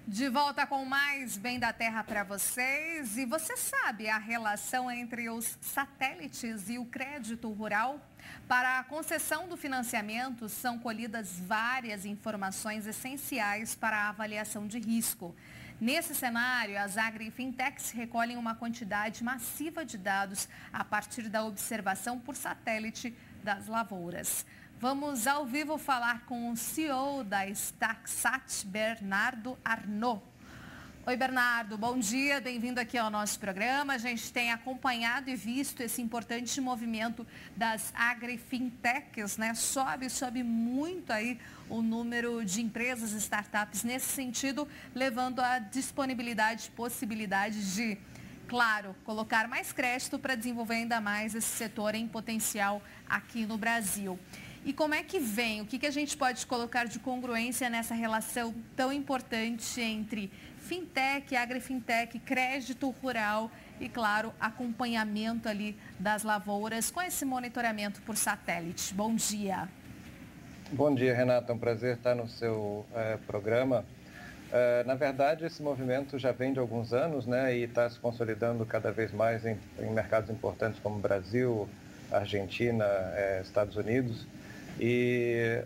De volta com mais Bem da Terra para vocês. E você sabe a relação entre os satélites e o crédito rural? Para a concessão do financiamento, são colhidas várias informações essenciais para a avaliação de risco. Nesse cenário, as agri-fintechs recolhem uma quantidade massiva de dados a partir da observação por satélite das lavouras. Vamos ao vivo falar com o CEO da Stacsat, Bernardo Arnault. Oi, Bernardo, bom dia, bem-vindo aqui ao nosso programa. A gente tem acompanhado e visto esse importante movimento das agri-fintechs, né? Sobe muito aí o número de empresas, startups nesse sentido, levando à disponibilidade, possibilidade de, claro, colocar mais crédito para desenvolver ainda mais esse setor em potencial aqui no Brasil. E como é que vem? O que a gente pode colocar de congruência nessa relação tão importante entre fintech, agrifintech, crédito rural e, claro, acompanhamento ali das lavouras com esse monitoramento por satélite? Bom dia. Bom dia, Renata. É um prazer estar no seu programa. Na verdade, esse movimento já vem de alguns anos, né, e está se consolidando cada vez mais em mercados importantes como Brasil, Argentina, Estados Unidos. E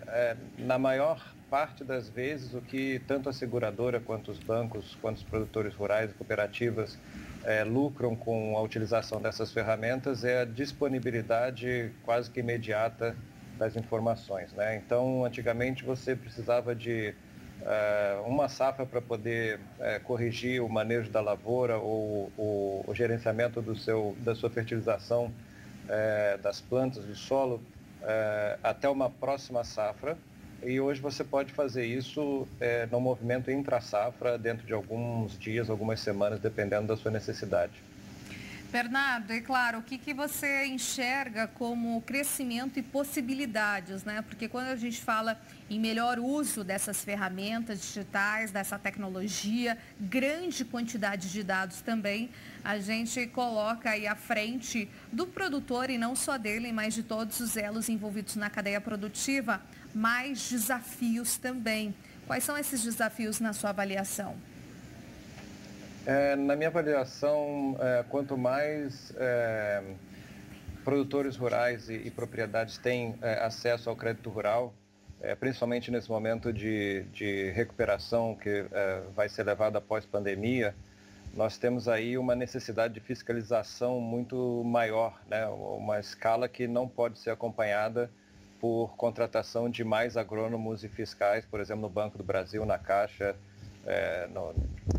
na maior parte das vezes o que tanto a seguradora quanto os bancos, quanto os produtores rurais e cooperativas lucram com a utilização dessas ferramentas é a disponibilidade quase que imediata das informações, né? Então, antigamente você precisava de uma safra para poder corrigir o manejo da lavoura ou o gerenciamento da sua fertilização das plantas, do solo, até uma próxima safra, e hoje você pode fazer isso no movimento intra-safra dentro de alguns dias, algumas semanas, dependendo da sua necessidade. Bernardo, e claro, o que você enxerga como crescimento e possibilidades, né? Porque quando a gente fala em melhor uso dessas ferramentas digitais, dessa tecnologia, grande quantidade de dados também, a gente coloca aí à frente do produtor e não só dele, mas de todos os elos envolvidos na cadeia produtiva, mais desafios também. Quais são esses desafios na sua avaliação? Na minha avaliação, quanto mais produtores rurais e propriedades têm acesso ao crédito rural, principalmente nesse momento de recuperação que vai ser levado após pandemia, nós temos aí uma necessidade de fiscalização muito maior, né? Uma escala que não pode ser acompanhada por contratação de mais agrônomos e fiscais, por exemplo, no Banco do Brasil, na Caixa,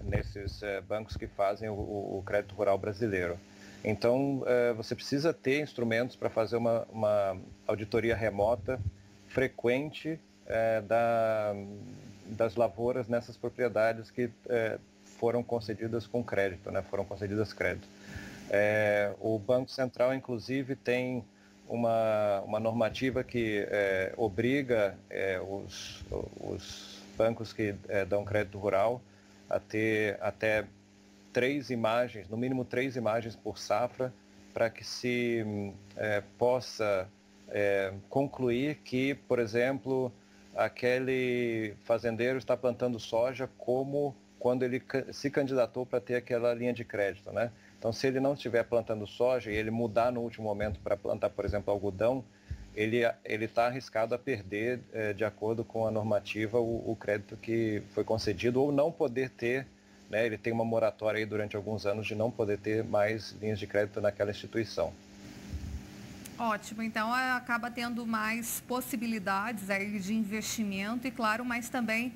nesses bancos que fazem o crédito rural brasileiro. Então, você precisa ter instrumentos para fazer uma auditoria remota, frequente, das lavouras nessas propriedades que foram concedidas com crédito, né? Foram concedidas crédito. O Banco Central, inclusive, tem uma normativa que obriga os bancos que dão crédito rural a ter até 3 imagens, no mínimo 3 imagens por safra, para que se possa concluir que, por exemplo, aquele fazendeiro está plantando soja como quando ele se candidatou para ter aquela linha de crédito, né? Então, se ele não estiver plantando soja e ele mudar no último momento para plantar, por exemplo, algodão, ele está arriscado a perder, de acordo com a normativa, o crédito que foi concedido ou não poder ter, né? Ele tem uma moratória aí durante alguns anos de não poder ter mais linhas de crédito naquela instituição. Ótimo, então acaba tendo mais possibilidades aí de investimento e, claro, mas também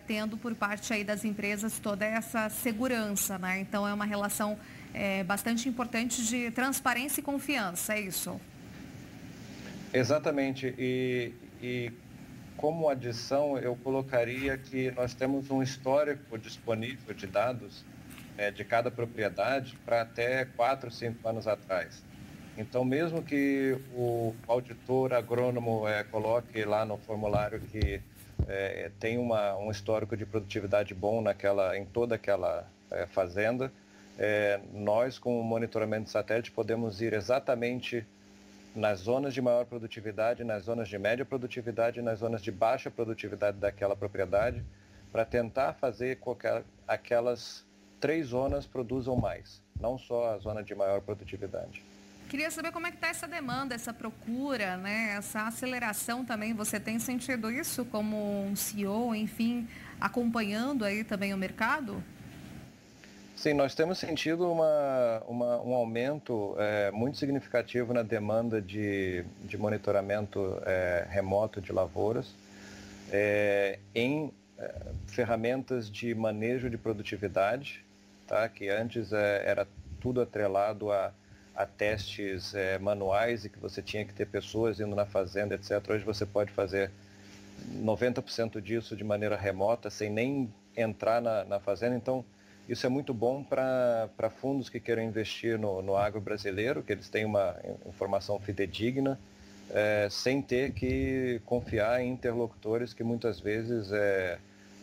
tendo por parte aí das empresas toda essa segurança, né? Então é uma relação bastante importante de transparência e confiança, é isso? Exatamente, e como adição eu colocaria que nós temos um histórico disponível de dados de cada propriedade para até 4, 5 anos atrás. Então, mesmo que o auditor agrônomo coloque lá no formulário que tem um histórico de produtividade bom em toda aquela fazenda, nós, com o monitoramento de satélite, podemos ir exatamente nas zonas de maior produtividade, nas zonas de média produtividade e nas zonas de baixa produtividade daquela propriedade, para tentar fazer com que aquelas 3 zonas produzam mais, não só a zona de maior produtividade. Queria saber como é que está essa demanda, essa procura, né? Essa aceleração também. Você tem sentido isso como um CEO, enfim, acompanhando aí também o mercado? Sim, nós temos sentido um aumento muito significativo na demanda de monitoramento remoto de lavouras em ferramentas de manejo de produtividade, tá? Que antes era tudo atrelado a testes manuais e que você tinha que ter pessoas indo na fazenda, etc. Hoje você pode fazer 90% disso de maneira remota, sem nem entrar na fazenda. Então, isso é muito bom para fundos que queiram investir no agro brasileiro, que eles têm uma informação fidedigna, sem ter que confiar em interlocutores que muitas vezes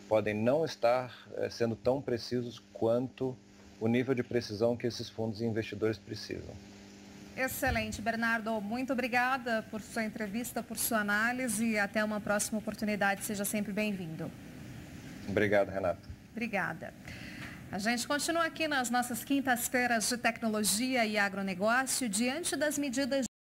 podem não estar sendo tão precisos quanto o nível de precisão que esses fundos e investidores precisam. Excelente, Bernardo. Muito obrigada por sua entrevista, por sua análise e até uma próxima oportunidade. Seja sempre bem-vindo. Obrigado, Renata. Obrigada. A gente continua aqui nas nossas quintas-feiras de tecnologia e agronegócio diante das medidas